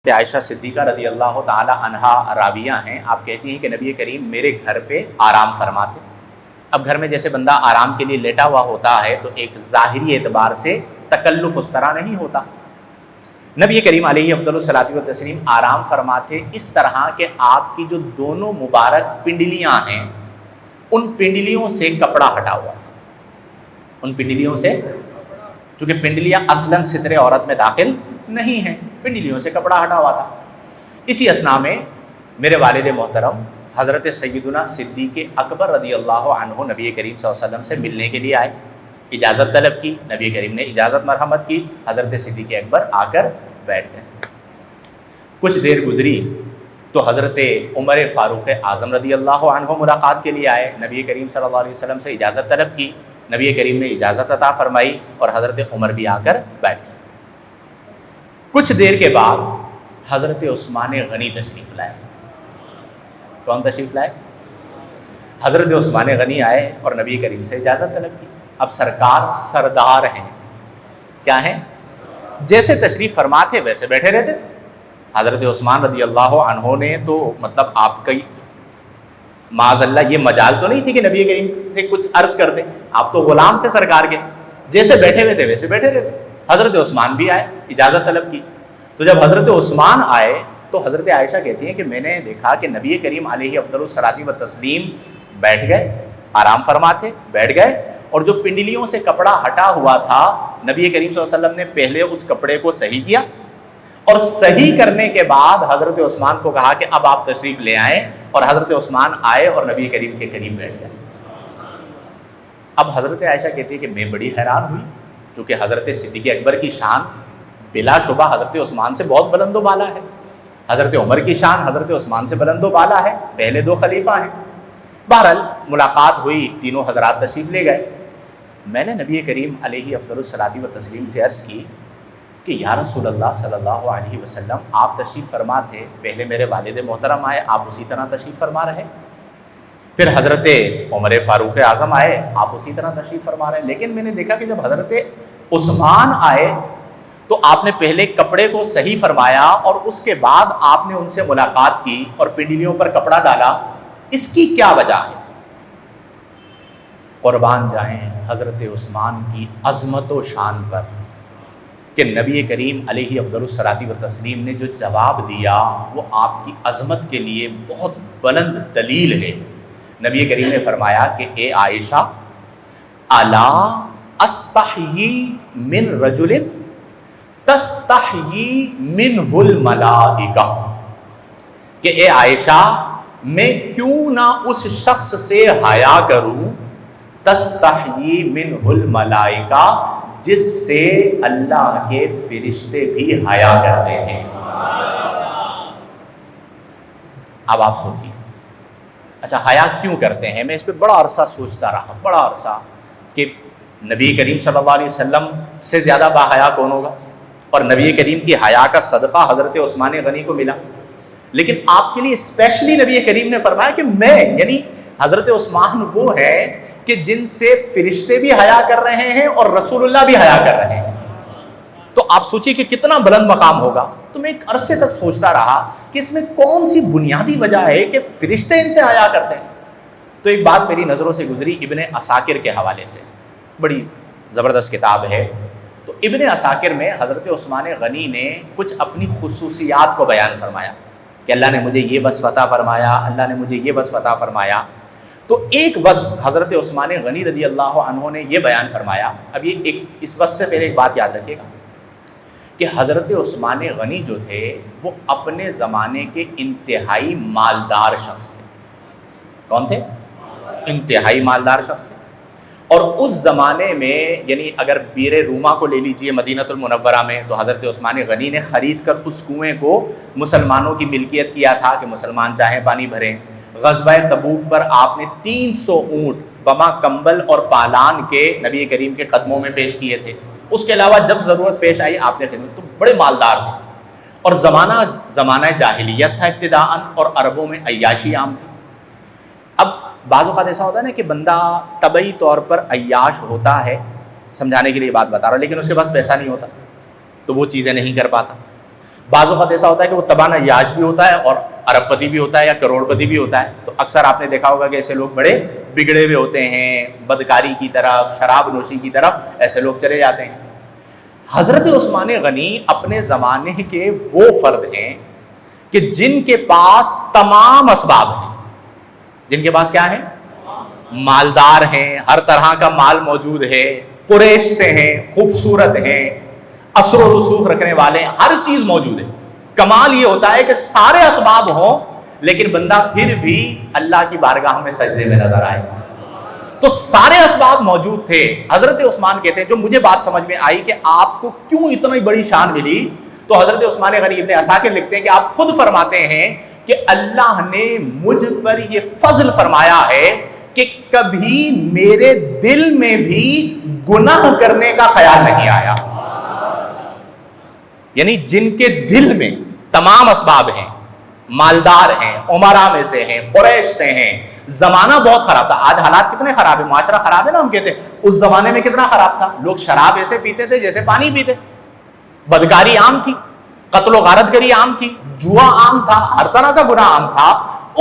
عائشہ صدیقہ رضی اللہ تعالی عنہا راویہ ہیں. آپ کہتی ہیں کہ نبی کریم میرے گھر پہ آرام فرماتے. اب گھر میں جیسے بندہ آرام کے لیے لیٹا ہوا ہوتا ہے تو ایک ظاہری اعتبار سے تکلف اس طرح نہیں ہوتا. نبی کریم علیہ افضل الصلاۃ والتسلیم آرام فرماتے اس طرح کہ آپ کی جو دونوں مبارک پنڈلیاں ہیں ان پنڈلیوں سے کپڑا ہٹا ہوا تھا. ان پنڈلیوں سے، چونکہ پنڈلیاں اصلاً ستر عورت میں داخل نہیں ہیں، پنڈلیوں سے کپڑا ہٹا ہوا تھا. اسی اثناء میں میرے والد محترم حضرت سیدنا صدیق اکبر رضی اللہ عنہ نبی کریم صلی اللہ علیہ وسلم سے ملنے کے لیے آئے. اجازت طلب کی، نبی کریم نے اجازت مرحمت کی، حضرت صدیق اکبر آ کر بیٹھ گئے. کچھ دیر گزری تو حضرت عمر فاروق اعظم رضی اللہ عنہ ملاقات کے لیے آئے. نبی کریم صلی اللہ علیہ وسلم سے اجازت طلب کی، نبی کریم نے اجازت عطا فرمائی اور حضرت عمر بھی آ کر بیٹھ گئے. کچھ دیر کے بعد حضرت عثمان غنی تشریف لائے. کون تشریف لائے؟ حضرت عثمان غنی آئے اور نبی کریم سے اجازت طلب کی. اب سرکار سردار ہیں، کیا ہیں؟ جیسے تشریف فرما تھے ویسے بیٹھے رہتے. حضرت عثمان رضی اللہ عنہ نے تو مطلب آپ کا معاذ اللہ یہ مجال تو نہیں تھی کہ نبی کریم سے کچھ عرض کر دیں. آپ تو غلام تھے سرکار کے، جیسے بیٹھے ہوئے تھے ویسے بیٹھے رہتے. حضرت عثمان بھی آئے، اجازت طلب کی. تو جب حضرت عثمان آئے تو حضرت عائشہ کہتی ہیں کہ میں نے دیکھا کہ نبی کریم علیہ افضل الصلاۃ والتسلیم بیٹھ گئے، آرام فرماتے بیٹھ گئے، اور جو پنڈلیوں سے کپڑا ہٹا ہوا تھا نبی کریم صلی اللہ علیہ وسلم نے پہلے اس کپڑے کو صحیح کیا، اور صحیح کرنے کے بعد حضرت عثمان کو کہا کہ اب آپ تشریف لے آئیں، اور حضرت عثمان آئے اور نبی کریم کے قریب بیٹھ گئے. اب حضرت عائشہ کہتی ہے کہ میں بڑی حیران ہوئی، چونکہ حضرت صدیق اکبر کی شان بلا شبہ حضرت عثمان سے بہت بلند و بالا ہے، حضرت عمر کی شان حضرت عثمان سے بلند و بالا ہے، پہلے دو خلیفہ ہیں. بہرحال ملاقات ہوئی، تینوں حضرات تشریف لے گئے. میں نے نبی کریم علیہ افضل الصلاۃ والتسلیم سے عرض کی کہ یا رسول اللہ صلی اللہ علیہ وسلم آپ تشریف فرما تھے، پہلے میرے والد محترم آئے، آپ اسی طرح تشریف فرما رہے، پھر حضرت عمر فاروق اعظم آئے، آپ اسی طرح تشریف فرما رہے ہیں، لیکن میں نے دیکھا کہ جب حضرت عثمان آئے تو آپ نے پہلے کپڑے کو صحیح فرمایا اور اس کے بعد آپ نے ان سے ملاقات کی اور پنڈلیوں پر کپڑا ڈالا. اس کی کیا وجہ ہے؟ قربان جائیں حضرت عثمان کی عظمت و شان پر کہ نبی کریم علیہ افضل الصلاۃ والتسلیم نے جو جواب دیا وہ آپ کی عظمت کے لیے بہت بلند دلیل ہے. نبی کریم نے فرمایا کہ اے عائشہ، الا استحیی من رجل تستحیی منہ الملائکہ، کہ اے عائشہ میں کیوں نہ اس شخص سے حیا کروں تستحیی منہ الملائکہ، جس سے اللہ کے فرشتے بھی حیا کرتے ہیں. اب آپ سوچیے، اچھا حیا کیوں کرتے ہیں؟ میں اس پہ بڑا عرصہ سوچتا رہا، بڑا عرصہ، کہ نبی کریم صلی اللہ علیہ وسلم سے زیادہ باحیا کون ہوگا، اور نبی کریم کی حیا کا صدقہ حضرت عثمان غنی کو ملا. لیکن آپ کے لیے اسپیشلی نبی کریم نے فرمایا کہ میں، یعنی حضرت عثمان وہ ہے کہ جن سے فرشتے بھی حیا کر رہے ہیں اور رسول اللہ بھی حیا کر رہے ہیں. تو آپ سوچیے کہ کتنا بلند مقام ہوگا. تو میں ایک عرصے تک سوچتا رہا کہ اس میں کون سی بنیادی وجہ ہے کہ فرشتے ان سے حیا کرتے ہیں. تو ایک بات میری نظروں سے گزری ابن عساکر کے حوالے سے، بڑی زبردست کتاب ہے. تو ابن عساکر میں حضرت عثمان غنی نے کچھ اپنی خصوصیات کو بیان فرمایا کہ اللہ نے مجھے یہ وصف عطا فرمایا، اللہ نے مجھے یہ وصف عطا فرمایا. تو ایک وصف حضرت عثمان غنی رضی اللہ عنہ نے یہ بیان فرمایا. اب یہ اس وصف سے پہلے ایک بات یاد رکھیے گا کہ حضرت عثمان غنی جو تھے وہ اپنے زمانے کے انتہائی مالدار شخص تھے. کون تھے؟ انتہائی مالدار شخص تھے. اور اس زمانے میں یعنی اگر بیر روما کو لے لیجئے مدینہ المنورہ میں، تو حضرت عثمان غنی نے خرید کر اس کنویں کو مسلمانوں کی ملکیت کیا تھا کہ مسلمان چاہیں پانی بھریں. غزوہ تبوک پر آپ نے 300 اونٹ بما کمبل اور پالان کے نبی کریم کے قدموں میں پیش کیے تھے. اس کے علاوہ جب ضرورت پیش آئی آپ نے خدمت. تو بڑے مالدار تھے. اور زمانہ جاہلیت تھا ابتداءً، اور عربوں میں عیاشی عام تھی. اب بعض اوقات ایسا ہوتا ہے نا کہ بندہ طبعی طور پر عیاش ہوتا ہے، سمجھانے کے لیے بات بتا رہا ہوں، لیکن اس کے پاس پیسہ نہیں ہوتا تو وہ چیزیں نہیں کر پاتا. بعض اوقات ایسا ہوتا ہے کہ وہ تبانہ یاش بھی ہوتا ہے اور ارب پتی بھی ہوتا ہے یا کروڑ پتی بھی ہوتا ہے. تو اکثر آپ نے دیکھا ہوگا کہ ایسے لوگ بڑے بگڑے ہوئے ہوتے ہیں, بدکاری کی طرف, شراب نوشی کی طرف ایسے لوگ چلے جاتے ہیں. حضرت عثمان غنی اپنے زمانے کے وہ فرد ہیں کہ جن کے پاس تمام اسباب ہیں. جن کے پاس کیا ہے؟ مالدار ہیں, ہر طرح کا مال موجود ہے, قریش سے ہیں, خوبصورت ہیں, اثر و رسوخ رکھنے والے ہیں, ہر چیز موجود ہے. کمال یہ ہوتا ہے کہ سارے اسباب ہوں لیکن بندہ پھر بھی اللہ کی بارگاہ میں سجدے میں نظر آئے. تو سارے اسباب موجود تھے. حضرت عثمان کہتے ہیں, جو مجھے بات سمجھ میں آئی کہ آپ کو کیوں اتنی بڑی شان ملی, تو حضرت عثمان غنی ابن عساکر لکھتے ہیں کہ آپ خود فرماتے ہیں کہ اللہ نے مجھ پر یہ فضل فرمایا ہے کہ کبھی میرے دل میں بھی گناہ کرنے کا خیال نہیں آیا. یعنی جن کے دل میں تمام اسباب ہیں, مالدار ہیں, عمرا میں سے ہیں, قریش سے ہیں, زمانہ بہت خراب تھا. آج حالات کتنے خراب ہیں, معاشرہ خراب ہے نا, ہم کہتے ہیں اس زمانے میں کتنا خراب تھا. لوگ شراب ایسے پیتے تھے جیسے پانی پیتے, بدکاری عام تھی, قتل و غارت گری عام تھی, جوا عام تھا, ہر طرح کا گناہ عام تھا.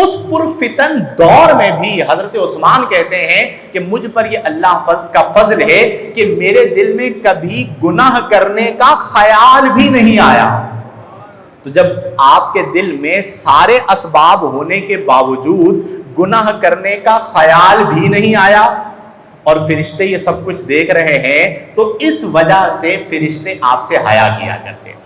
اس پرفتن دور میں بھی حضرت عثمان کہتے ہیں کہ مجھ پر یہ اللہ کا فضل ہے کہ میرے دل میں کبھی گناہ کرنے کا خیال بھی نہیں آیا. تو جب آپ کے دل میں سارے اسباب ہونے کے باوجود گناہ کرنے کا خیال بھی نہیں آیا اور فرشتے یہ سب کچھ دیکھ رہے ہیں, تو اس وجہ سے فرشتے آپ سے حیا کیا کرتے تھے.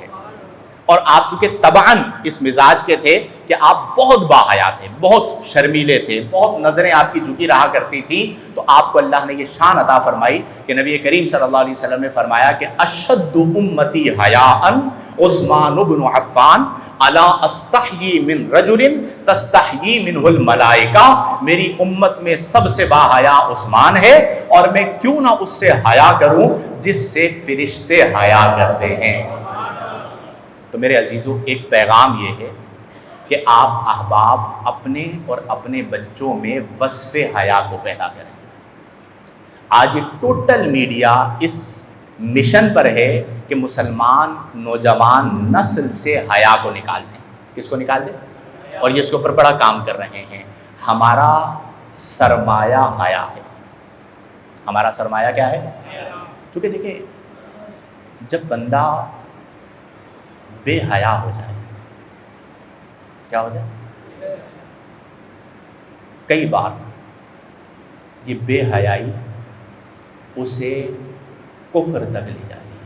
اور آپ چونکہ طبعاً اس مزاج کے تھے کہ آپ بہت باحیا تھے, بہت شرمیلے تھے, بہت نظریں آپ کی جھکی رہا کرتی تھی, تو آپ کو اللہ نے یہ شان عطا فرمائی کہ نبی کریم صلی اللہ علیہ وسلم نے فرمایا کہ اشد امتی حیاء عثمان بن عفان الا استحیی من رجل تستحیی منہ الملائکہ. میری امت میں سب سے باحیا عثمان ہے اور میں کیوں نہ اس سے حیا کروں جس سے فرشتے حیا کرتے ہیں. تو میرے عزیزو, ایک پیغام یہ ہے کہ آپ احباب اپنے اور اپنے بچوں میں وصف حیا کو پیدا کریں. آج یہ ٹوٹل میڈیا اس مشن پر ہے کہ مسلمان نوجوان نسل سے حیا کو نکال دیں. کس کو نکال دیں؟ اور یہ اس کے اوپر بڑا کام کر رہے ہیں. ہمارا سرمایہ حیا ہے. ہمارا سرمایہ کیا ہے؟ چونکہ دیکھیں, جب بندہ بے حیا ہو جائے, کیا ہو جائے, کئی بار یہ بے حیائی اسے کفر تک لے جاتی ہے.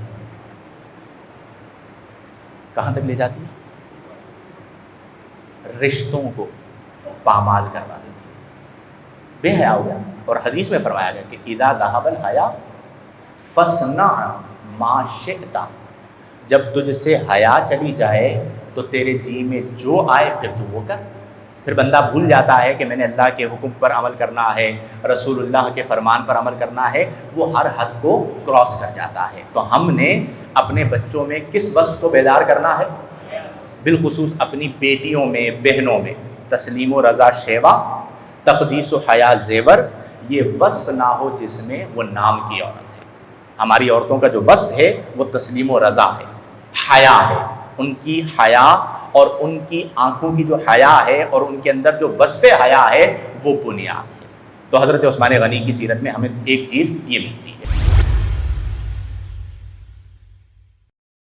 کہاں تک لے جاتی ہے؟ رشتوں کو پامال کروا دیتی ہے. بے حیا ہو گیا, اور حدیث میں فرمایا گیا کہ اذا ذهب الحیا فاصنع ما شئت. جب تجھ سے حیا چلی جائے تو تیرے جی میں جو آئے پھر تو وہ کر. پھر بندہ بھول جاتا ہے کہ میں نے اللہ کے حکم پر عمل کرنا ہے, رسول اللہ کے فرمان پر عمل کرنا ہے, وہ ہر حد کو کراس کر جاتا ہے. تو ہم نے اپنے بچوں میں کس وصف کو بیدار کرنا ہے؟ بالخصوص اپنی بیٹیوں میں, بہنوں میں تسلیم و رضا شیوا, تقدیس و حیا زیور, یہ وصف نہ ہو جس میں وہ نام کی عورت ہے. ہماری عورتوں کا جو وصف ہے وہ تسلیم و رضا ہے, حیا ہے. ان کی حیا اور ان کی آنکھوں کی جو حیا ہے اور ان کے اندر جو وصف حیا ہے وہ بنیاد ہے. تو حضرت عثمان غنی کی سیرت میں ہمیں ایک چیز یہ ملتی ہے